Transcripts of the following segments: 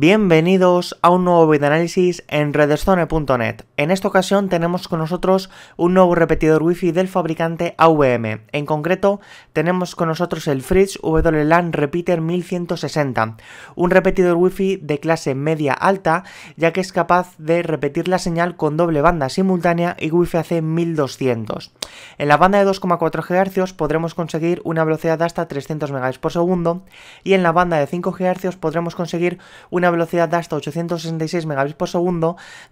Bienvenidos a un nuevo videoanálisis en redstone.net. En esta ocasión tenemos con nosotros un nuevo repetidor Wi-Fi del fabricante AVM. En concreto tenemos con nosotros el Fritz WLAN Repeater 1160, un repetidor Wi-Fi de clase media alta, ya que es capaz de repetir la señal con doble banda simultánea y Wi-Fi AC 1200. En la banda de 2,4 GHz podremos conseguir una velocidad de hasta 300 Mbps y en la banda de 5 GHz podremos conseguir una velocidad de hasta 866 Mbps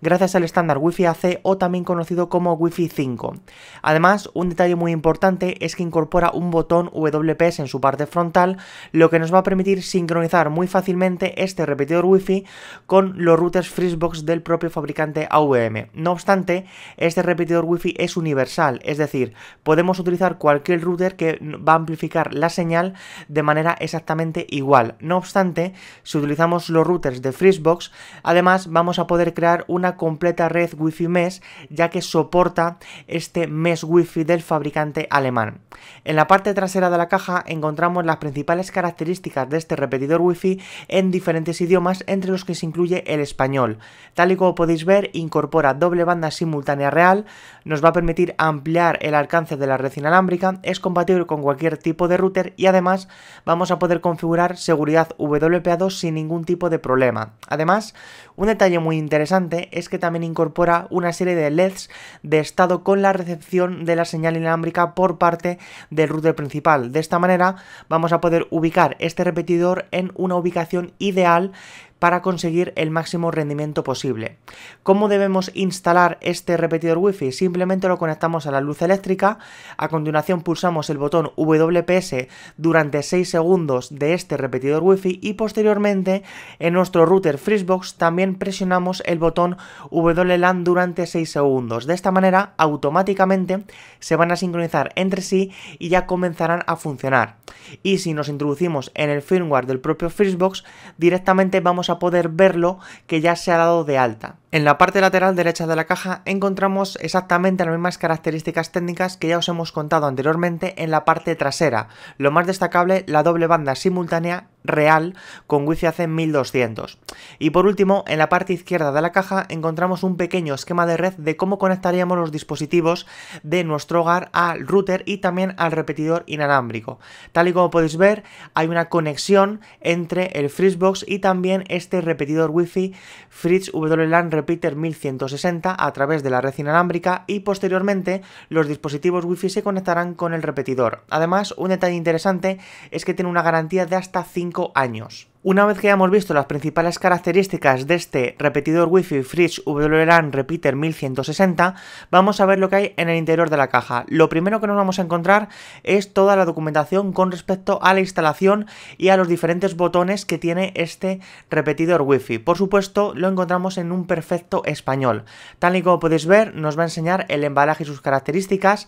gracias al estándar Wi-Fi AC o también conocido como Wi-Fi 5. Además, un detalle muy importante es que incorpora un botón WPS en su parte frontal, lo que nos va a permitir sincronizar muy fácilmente este repetidor Wi-Fi con los routers Fritzbox del propio fabricante AVM. No obstante, este repetidor Wi-Fi es universal, es decir, podemos utilizar cualquier router que va a amplificar la señal de manera exactamente igual. No obstante, si utilizamos los routers de Fritzbox, además vamos a poder crear una completa red Wi-Fi Mesh, ya que soporta este Mesh Wi-Fi del fabricante alemán. En la parte trasera de la caja encontramos las principales características de este repetidor Wi-Fi en diferentes idiomas, entre los que se incluye el español. Tal y como podéis ver, incorpora doble banda simultánea real, nos va a permitir ampliar el alcance de la red inalámbrica, es compatible con cualquier tipo de router y además vamos a poder configurar seguridad WPA2 sin ningún tipo de problema. Además, un detalle muy interesante es que también incorpora una serie de LEDs de estado con la recepción de la señal inalámbrica por parte del router principal. De esta manera vamos a poder ubicar este repetidor en una ubicación ideal para conseguir el máximo rendimiento posible. ¿Cómo debemos instalar este repetidor Wi-Fi? Simplemente lo conectamos a la luz eléctrica, a continuación pulsamos el botón WPS durante 6 segundos de este repetidor Wi-Fi y posteriormente en nuestro router Fritzbox también presionamos el botón WLAN durante 6 segundos. De esta manera automáticamente se van a sincronizar entre sí y ya comenzarán a funcionar. Y si nos introducimos en el firmware del propio Fritzbox, directamente vamos a poder verlo que ya se ha dado de alta. En la parte lateral derecha de la caja encontramos exactamente las mismas características técnicas que ya os hemos contado anteriormente en la parte trasera. Lo más destacable, la doble banda simultánea real con Wi-Fi AC 1200. Y por último, en la parte izquierda de la caja encontramos un pequeño esquema de red de cómo conectaríamos los dispositivos de nuestro hogar al router y también al repetidor inalámbrico. Tal y como podéis ver, hay una conexión entre el Fritzbox y también este repetidor Wi-Fi Fritz WLAN Repeater 1160 a través de la red inalámbrica y posteriormente los dispositivos Wi-Fi se conectarán con el repetidor. Además, un detalle interesante es que tiene una garantía de hasta 5 años. Una vez que hayamos visto las principales características de este repetidor Wi-Fi Fritz WLAN Repeater 1160, vamos a ver lo que hay en el interior de la caja. Lo primero que nos vamos a encontrar es toda la documentación con respecto a la instalación y a los diferentes botones que tiene este repetidor Wi-Fi. Por supuesto, lo encontramos en un perfecto español. Tal y como podéis ver, nos va a enseñar el embalaje y sus características,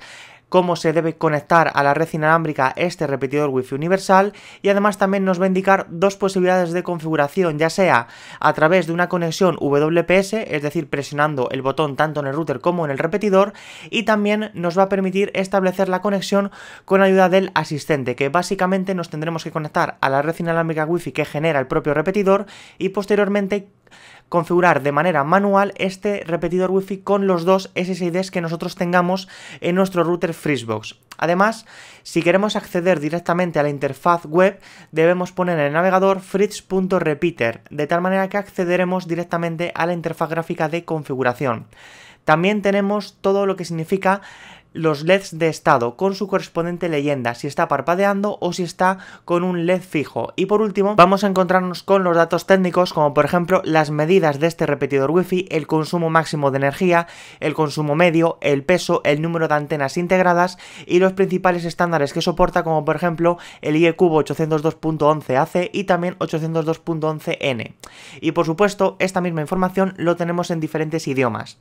cómo se debe conectar a la red inalámbrica este repetidor Wi-Fi universal y además también nos va a indicar dos posibilidades de configuración, ya sea a través de una conexión WPS, es decir, presionando el botón tanto en el router como en el repetidor, y también nos va a permitir establecer la conexión con ayuda del asistente, que básicamente nos tendremos que conectar a la red inalámbrica Wi-Fi que genera el propio repetidor y posteriormente configurar de manera manual este repetidor Wi-Fi con los dos SSIDs que nosotros tengamos en nuestro router Fritzbox. Además, si queremos acceder directamente a la interfaz web, debemos poner en el navegador fritz.repeater, de tal manera que accederemos directamente a la interfaz gráfica de configuración. También tenemos todo lo que significa los LEDs de estado con su correspondiente leyenda, si está parpadeando o si está con un LED fijo. Y por último vamos a encontrarnos con los datos técnicos, como por ejemplo las medidas de este repetidor Wi-Fi, el consumo máximo de energía, el consumo medio, el peso, el número de antenas integradas y los principales estándares que soporta, como por ejemplo el IEQ 802.11ac y también 802.11n. Y por supuesto, esta misma información lo tenemos en diferentes idiomas.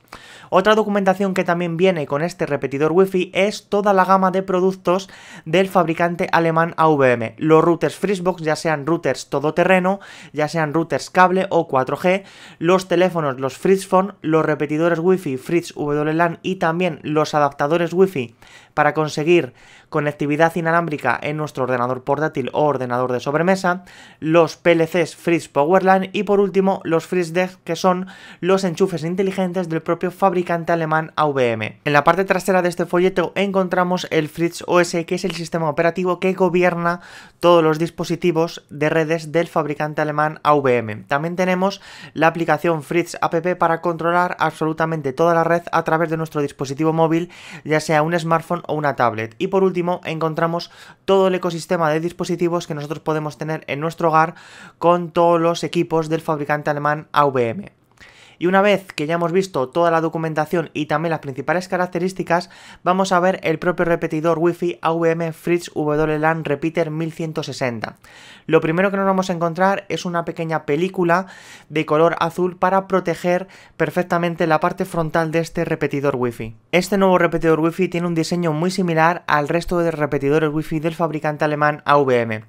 Otra documentación que también viene con este repetidor Wi-Fi es toda la gama de productos del fabricante alemán AVM. Los routers Fritzbox, ya sean routers todoterreno, ya sean routers cable o 4G, los teléfonos, los Fritzphone, los repetidores Wi-Fi Fritz WLAN y también los adaptadores Wi-Fi para conseguir conectividad inalámbrica en nuestro ordenador portátil o ordenador de sobremesa, los PLCs Fritz Powerline y por último los FritzDeck, que son los enchufes inteligentes del propio fabricante alemán AVM. En la parte trasera de este folleto encontramos el Fritz OS, que es el sistema operativo que gobierna todos los dispositivos de redes del fabricante alemán AVM. También tenemos la aplicación Fritz App para controlar absolutamente toda la red a través de nuestro dispositivo móvil, ya sea un smartphone o una tablet. Y por último encontramos todo el ecosistema de dispositivos que nosotros podemos tener en nuestro hogar con todos los equipos del fabricante alemán AVM. Y una vez que ya hemos visto toda la documentación y también las principales características, vamos a ver el propio repetidor Wi-Fi AVM Fritz WLAN Repeater 1160. Lo primero que nos vamos a encontrar es una pequeña película de color azul para proteger perfectamente la parte frontal de este repetidor Wi-Fi. Este nuevo repetidor Wi-Fi tiene un diseño muy similar al resto de repetidores Wi-Fi del fabricante alemán AVM.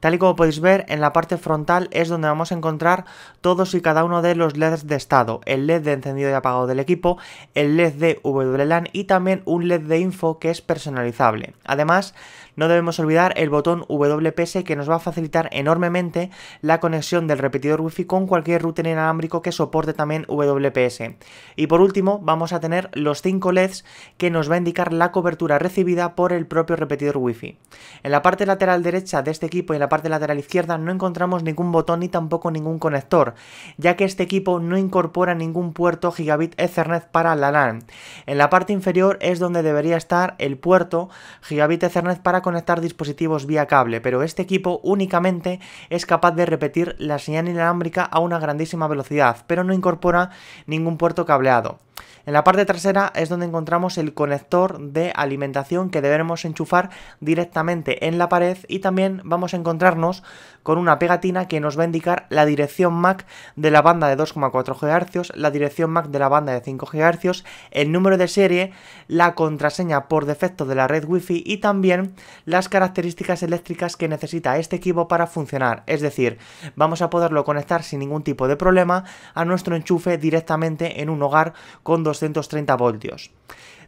Tal y como podéis ver, en la parte frontal es donde vamos a encontrar todos y cada uno de los LEDs de estado, el LED de encendido y apagado del equipo, el LED de WLAN y también un LED de info que es personalizable. Además, no debemos olvidar el botón WPS, que nos va a facilitar enormemente la conexión del repetidor Wi-Fi con cualquier router inalámbrico que soporte también WPS. Y por último, vamos a tener los 5 LEDs que nos va a indicar la cobertura recibida por el propio repetidor Wi-Fi. En la parte lateral derecha de este equipo y en la parte lateral izquierda no encontramos ningún botón ni tampoco ningún conector, ya que este equipo no incorpora ningún puerto Gigabit Ethernet para la LAN. En la parte inferior es donde debería estar el puerto Gigabit Ethernet para conectar dispositivos vía cable, pero este equipo únicamente es capaz de repetir la señal inalámbrica a una grandísima velocidad, pero no incorpora ningún puerto cableado. En la parte trasera es donde encontramos el conector de alimentación que deberemos enchufar directamente en la pared, y también vamos a encontrarnos con una pegatina que nos va a indicar la dirección MAC de la banda de 2,4 GHz, la dirección MAC de la banda de 5 GHz, el número de serie, la contraseña por defecto de la red Wi-Fi y también las características eléctricas que necesita este equipo para funcionar. Es decir, vamos a poderlo conectar sin ningún tipo de problema a nuestro enchufe directamente en un hogar con 230 voltios.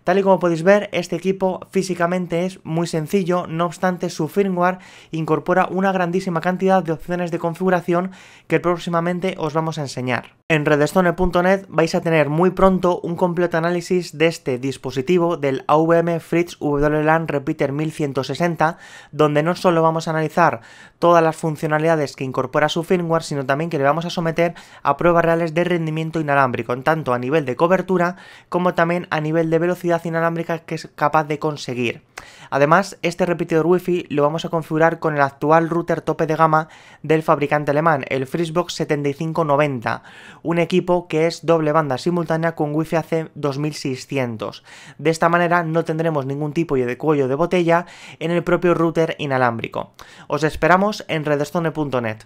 Tal y como podéis ver, este equipo físicamente es muy sencillo, no obstante su firmware incorpora una grandísima cantidad de opciones de configuración que próximamente os vamos a enseñar. En redstone.net vais a tener muy pronto un completo análisis de este dispositivo del AVM Fritz WLAN Repeater 1160, donde no solo vamos a analizar todas las funcionalidades que incorpora su firmware, sino también que le vamos a someter a pruebas reales de rendimiento inalámbrico, tanto a nivel de cobertura como también a nivel de velocidad inalámbrica que es capaz de conseguir. Además, este repetidor Wi-Fi lo vamos a configurar con el actual router tope de gama del fabricante alemán, el Fritzbox 7590, un equipo que es doble banda simultánea con Wi-Fi AC 2600. De esta manera no tendremos ningún tipo de cuello de botella en el propio router inalámbrico. Os esperamos en redstone.net.